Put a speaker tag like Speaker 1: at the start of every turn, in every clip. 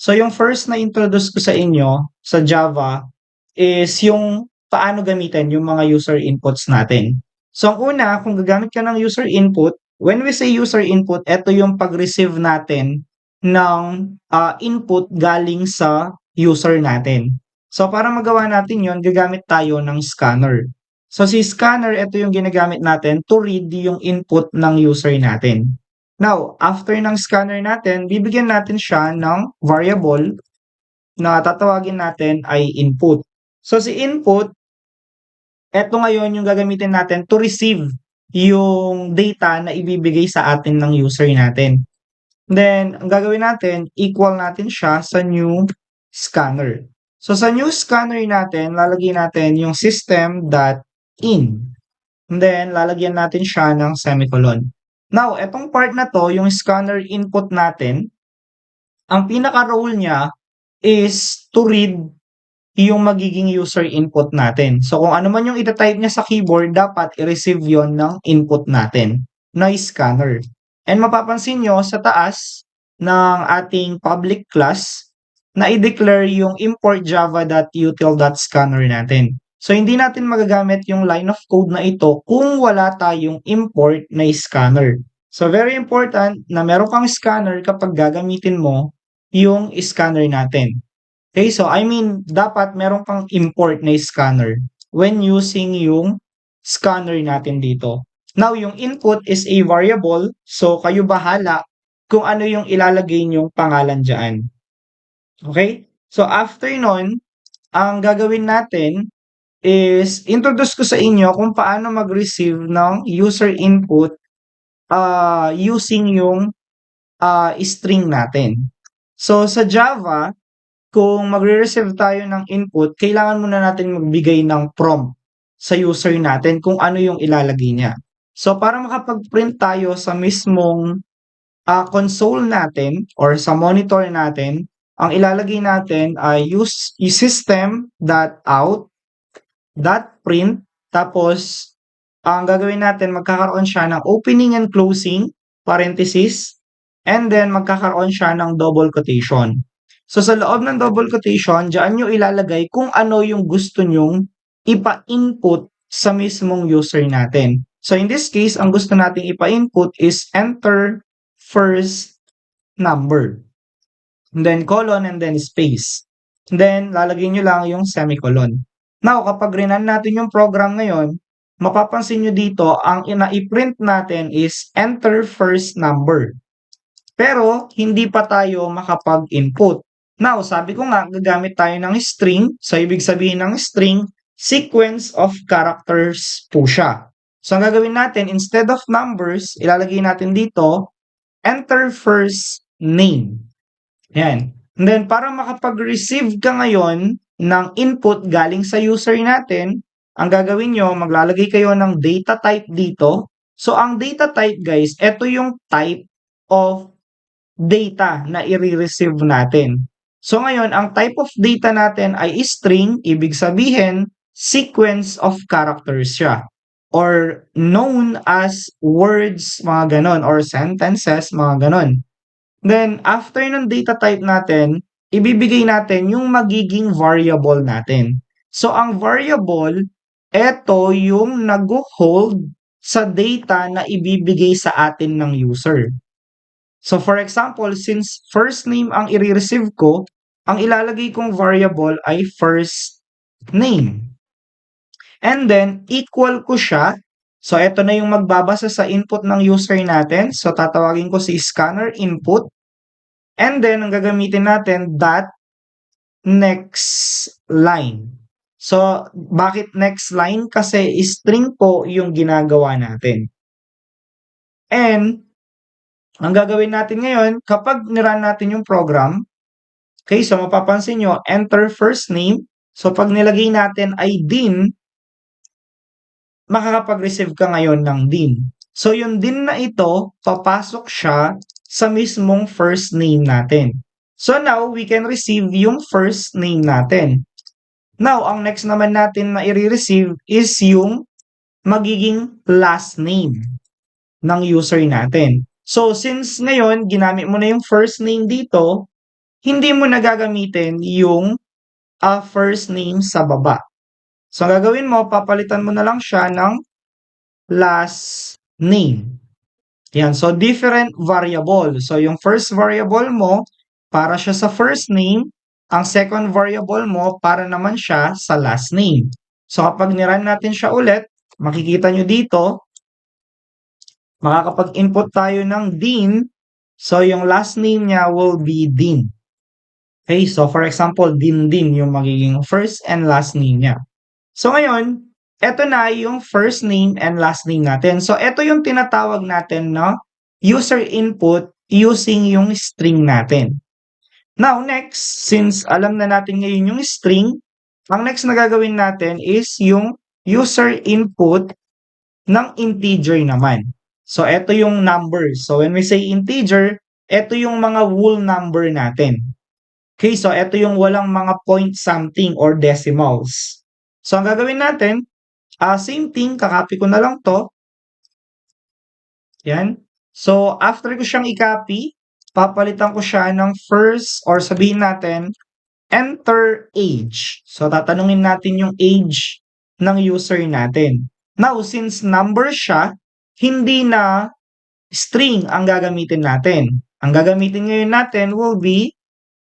Speaker 1: So yung first na introduce ko sa inyo sa Java is yung paano gamitin yung mga user inputs natin. So ang una, kung gagamit ka ng user input, when we say user input, ito yung pag-receive natin ng input galing sa user natin. So para magawa natin yon, gagamit tayo ng scanner. So si scanner, ito yung ginagamit natin to read yung input ng user natin. Now, after ng scanner natin, bibigyan natin siya ng variable na tatawagin natin ay input. So si input, eto ngayon yung gagamitin natin to receive yung data na ibibigay sa atin ng user natin. Then, ang gagawin natin, equal natin siya sa new scanner. So sa new scanner natin, lalagyan natin yung system.in. And then, lalagyan natin siya ng semicolon. Now, etong part na to, yung scanner input natin, ang pinaka-role niya is to read yung magiging user input natin. So, kung ano man yung ita-type niya sa keyboard, dapat i-receive yon ng input natin na scanner. And mapapansin nyo sa taas ng ating public class na i-declare yung import java.util.scanner natin. So, hindi natin magagamit yung line of code na ito kung wala tayong import na scanner. So, very important na meron kang scanner kapag gagamitin mo yung scanner natin. Okay, so I mean, dapat meron kang import na scanner when using yung scanner natin dito. Now, yung input is a variable, so kayo bahala kung ano yung ilalagay nyong pangalan dyan. Okay? So, after nun, ang gagawin natin is introduce ko sa inyo kung paano mag-receive ng user input using yung string natin. So, sa Java, kung magre-receive tayo ng input, kailangan muna natin magbigay ng prompt sa user natin kung ano yung ilalagay niya. So, para makapag-print tayo sa mismong console natin or sa monitor natin, ang ilalagay natin ay system.out.print, tapos ang gagawin natin, magkakaroon siya ng opening and closing parenthesis, and then magkakaroon siya ng double quotation. So sa loob ng double quotation, diyan nyo ilalagay kung ano yung gusto nyong ipa-input sa mismong user natin. So in this case, ang gusto nating ipa-input is enter first number. And then colon and then space. And then lalagay nyo lang yung semicolon. Now, kapag rinan natin yung program ngayon, mapapansin nyo dito, ang ina-print natin is enter first number. Pero, hindi pa tayo makapag-input. Now, sabi ko nga, gagamit tayo ng string. So, ibig sabihin ng string, sequence of characters po siya. So, ang gagawin natin, instead of numbers, ilalagay natin dito, enter first name. Yan. And then, para makapag-receive ka ngayon ng input galing sa user natin, ang gagawin nyo, maglalagay kayo ng data type dito. So, ang data type, guys, ito yung type of data na i-receive natin. So, ngayon, ang type of data natin ay string, ibig sabihin, sequence of characters siya. Or known as words, mga ganon, or sentences, mga ganon. Then, after ng data type natin, ibibigay natin yung magiging variable natin. So, ang variable, ito yung nag-hold sa data na ibibigay sa atin ng user. So, for example, since first name ang i-receive ko, ang ilalagay kong variable ay first name. And then, equal ko siya. So, ito na yung magbabasa sa input ng user natin. So, tatawagin ko si scanner input. And then, ang gagamitin natin, dot next line. So, bakit next line? Kasi string po yung ginagawa natin. And, ang gagawin natin ngayon, kapag nirun natin yung program, okay, so mapapansin nyo, enter first name. So, pag nilagay natin ay din, makakapag-receive ka ngayon ng din. So, yung din na ito, papasok siya sa mismong first name natin. So now, we can receive yung first name natin. Now, ang next naman natin na i-receive is yung magiging last name ng user natin. So, since ngayon, ginamit mo na yung first name dito, hindi mo na gagamitin yung first name sa baba. So, ang gagawin mo, papalitan mo na lang siya ng last name. Yan. So, different variable. So, yung first variable mo, para siya sa first name. Ang second variable mo, para naman siya sa last name. So, kapag nirun natin siya ulit, makikita nyo dito, makakapag-input tayo ng Dean. So, yung last name niya will be Dean. Okay, so for example, Din yung magiging first and last name niya. So ngayon, eto na yung first name and last name natin. So eto yung tinatawag natin na user input using yung string natin. Now next, since alam na natin ngayon yung string, ang next na gagawin natin is yung user input ng integer naman. So eto yung numbers. So when we say integer, eto yung mga whole number natin. Okay, so ito yung walang mga point something or decimals. So ang gagawin natin, same thing, kakopy ko na lang to. Yan. So after ko siyang i-copy, papalitan ko siya ng first or sabihin natin, enter age. So tatanungin natin yung age ng user natin. Now, since number siya, hindi na string ang gagamitin natin. Ang gagamitin ngayon natin will be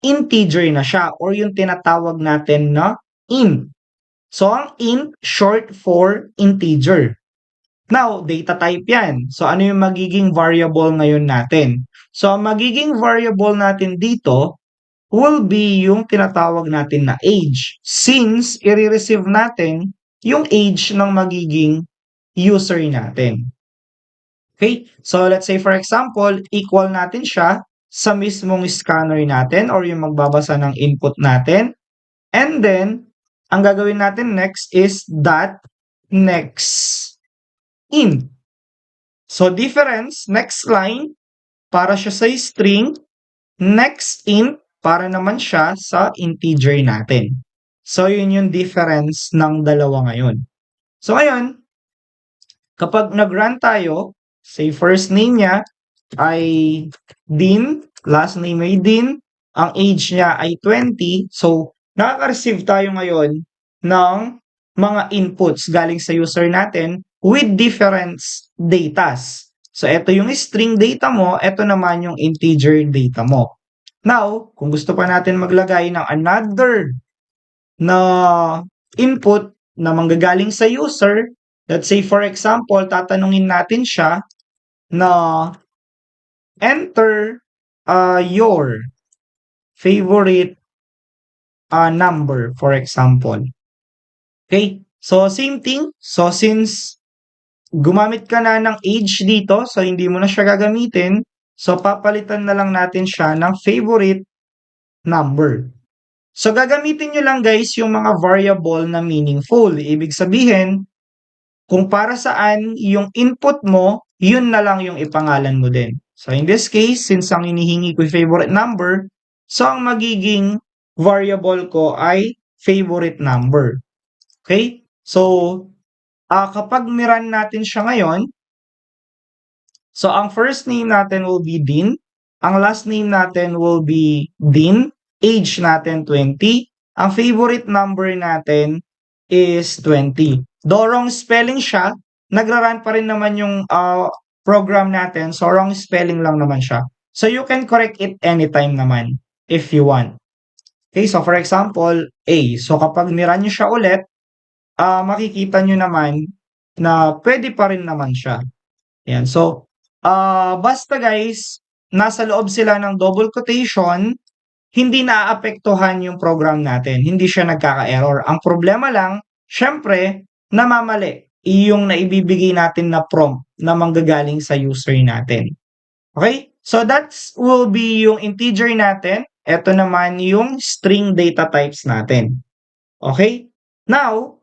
Speaker 1: integer na siya or yung tinatawag natin na int. So, ang int, short for integer. Now, data type yan. So, ano yung magiging variable ngayon natin? So, ang magiging variable natin dito will be yung tinatawag natin na age since i-receive natin yung age ng magiging user natin. Okay? So, let's say for example, equal natin siya sa mismong scanner natin or yung magbabasa ng input natin. And then, ang gagawin natin next is dot next int. So, difference, next line, para siya sa string, next int, para naman siya sa integer natin. So, yun yung difference ng dalawa ngayon. So, ngayon, kapag nag-run tayo, say first name niya ay Dean, last name ay Dean, ang age niya ay 20. So, nakaka-receive tayo ngayon ng mga inputs galing sa user natin with different datas. So, ito yung string data mo, ito naman yung integer data mo. Now, kung gusto pa natin maglagay ng another na input na manggagaling sa user, let's say for example, tatanungin natin siya na enter your favorite number, for example. Okay? So, same thing. So, since gumamit ka na ng age dito, so hindi mo na siya gagamitin, so papalitan na lang natin siya ng favorite number. So, gagamitin nyo lang guys yung mga variable na meaningful. Ibig sabihin, kung para saan yung input mo, yun na lang yung ipangalan mo din. So, in this case, since ang hinihingi ko yung favorite number, so ang magiging variable ko ay favorite number. Okay? So, kapag nirun natin siya ngayon, so ang first name natin will be Dean, ang last name natin will be Dean, age natin 20, ang favorite number natin is 20. Though wrong spelling siya, nagra-run pa rin naman yung program natin, so wrong spelling lang naman siya. So you can correct it anytime naman if you want. Okay, so for example, A. So kapag nirun nyo siya ulit, makikita nyo naman na pwede pa rin naman siya. Yan. So, basta guys, nasa loob sila ng double quotation, hindi naaapektuhan yung program natin. Hindi siya nagkaka-error. Ang problema lang, syempre, namamali yung naibibigay natin na prompt na manggagaling sa user natin. Okay? So, that will be yung integer natin. Ito naman yung string data types natin. Okay? Now,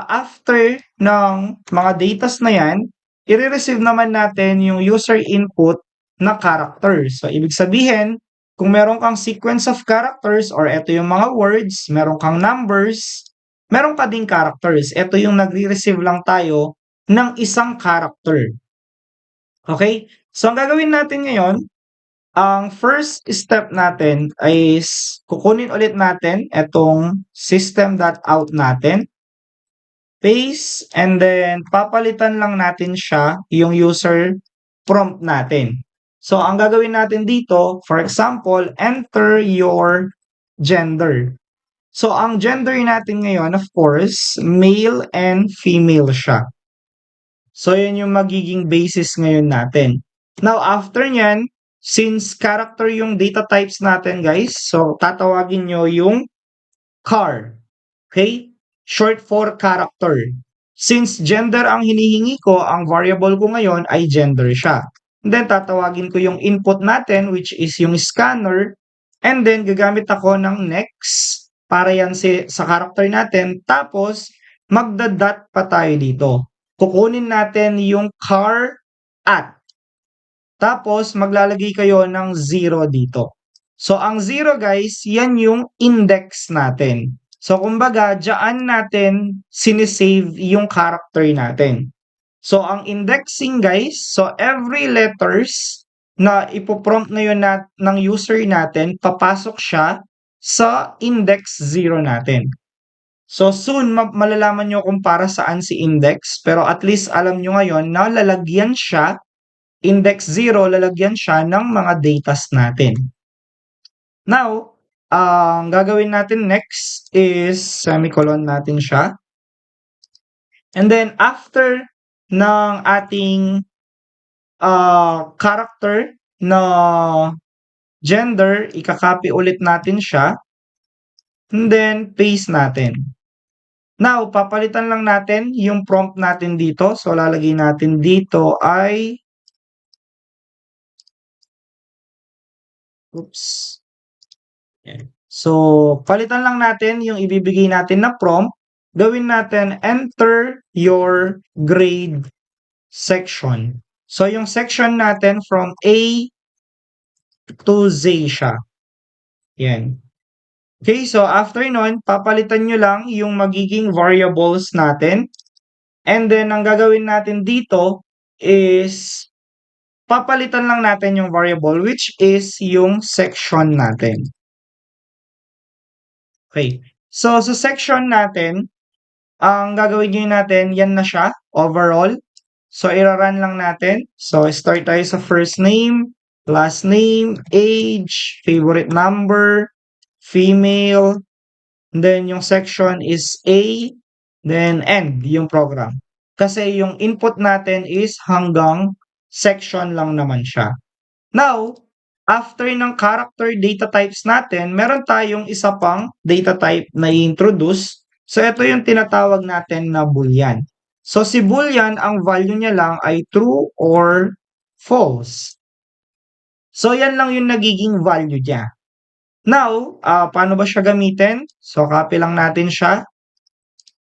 Speaker 1: after ng mga datas na yan, i-receive naman natin yung user input na characters. So, ibig sabihin, kung meron kang sequence of characters or ito yung mga words, meron kang numbers, meron ka ding characters. Ito yung nagre-receive lang tayo ng isang character. Okay? So, ang gagawin natin ngayon, Ang first step natin is kukunin ulit natin itong system.out natin, paste, and then papalitan lang natin siya yung user prompt natin. So, ang gagawin natin dito, for example, enter your gender. So, ang gender natin ngayon, of course, male and female siya. So, yun yung magiging basis ngayon natin. Now, after nyan, since character yung data types natin, guys, so tatawagin nyo yung char. Okay? Short for character. Since gender ang hinihingi ko, ang variable ko ngayon ay gender siya. And then, tatawagin ko yung input natin, which is yung scanner. And then, gagamit ako ng next para yan sa character natin. Tapos, magda-dot pa tayo dito. Kukunin natin yung char at. Tapos, maglalagay kayo ng 0 dito. So, ang 0 guys, yan yung index natin. So, kumbaga, dyan natin sinisave yung character natin. So, ang indexing guys, so every letters na ipoprompt ngayon ng user natin, papasok siya sa index 0 natin. So soon, malalaman nyo kung para saan si index, pero at least alam nyo ngayon na lalagyan siya, index 0, lalagyan siya ng mga datas natin. Now, ang gagawin natin next is semicolon natin siya. And then, after ng ating character na gender, ikakopy ulit natin siya. And then, paste natin. Now, papalitan lang natin yung prompt natin dito. So, lalagay natin dito ay So, palitan lang natin yung ibibigay natin na prompt. Gawin natin, enter your grade section. So, yung section natin from A to Z siya. Yan. Okay, so after nun, papalitan nyo lang yung magiging variables natin. And then, ang gagawin natin dito is papalitan lang natin yung variable which is yung section natin. Okay. So, sa section natin, ang gagawin nyo natin, yan na siya, overall. So, irarun lang natin. So, start tayo sa first name, last name, age, favorite number, female, then yung section is A, then end yung program. Kasi yung input natin is hanggang section lang naman siya. Now, after ng character data types natin, meron tayong isa pang data type na i-introduce. So, ito yung tinatawag natin na boolean. So, si boolean, ang value niya lang ay true or false. So, yan lang yung nagiging value niya. Now, paano ba siya gamitin? So, copy lang natin siya.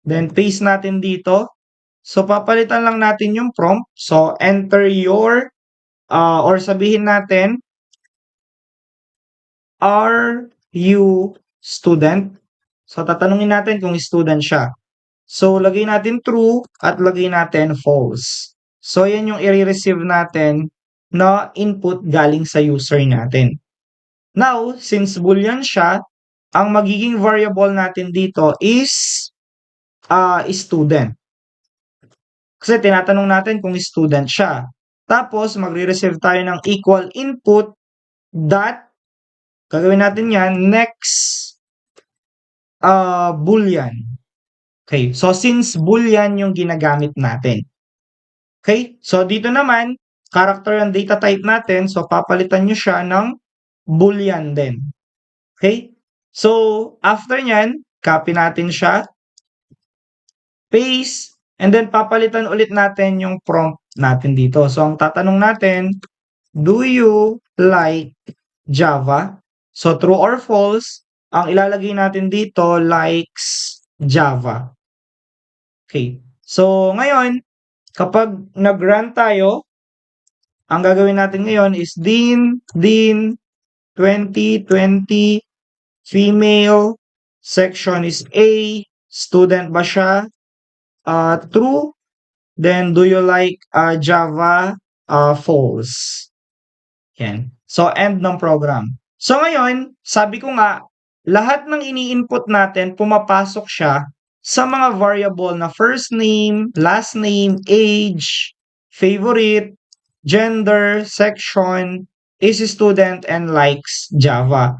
Speaker 1: Then, paste natin dito. So, papalitan lang natin yung prompt. So, enter your, or sabihin natin, are you student? So, tatanungin natin kung student siya. So, lagay natin true at lagay natin false. So, yan yung i-receive natin na input galing sa user natin. Now, since boolean siya, ang magiging variable natin dito is student. Kasi tinatanong natin kung student siya. Tapos, magre-receive tayo ng equal input dot, gagawin natin yan, next boolean. Okay, so since boolean yung ginagamit natin. Okay, so dito naman, character and data type natin, so papalitan nyo siya ng boolean din. Okay, so after nyan, copy natin siya, paste, and then papalitan ulit natin yung prompt natin dito. So ang tatanong natin, do you like Java? So true or false, ang ilalagay natin dito, likes Java. Okay. So, ngayon, kapag nag-run tayo, ang gagawin natin ngayon is din 2020, female, section is A, student ba siya? True. Then, do you like Java? False. Yan. So, end ng program. So, ngayon, sabi ko nga, lahat ng ini-input natin, pumapasok siya sa mga variable na first name, last name, age, favorite, gender, section, is student, and likes Java.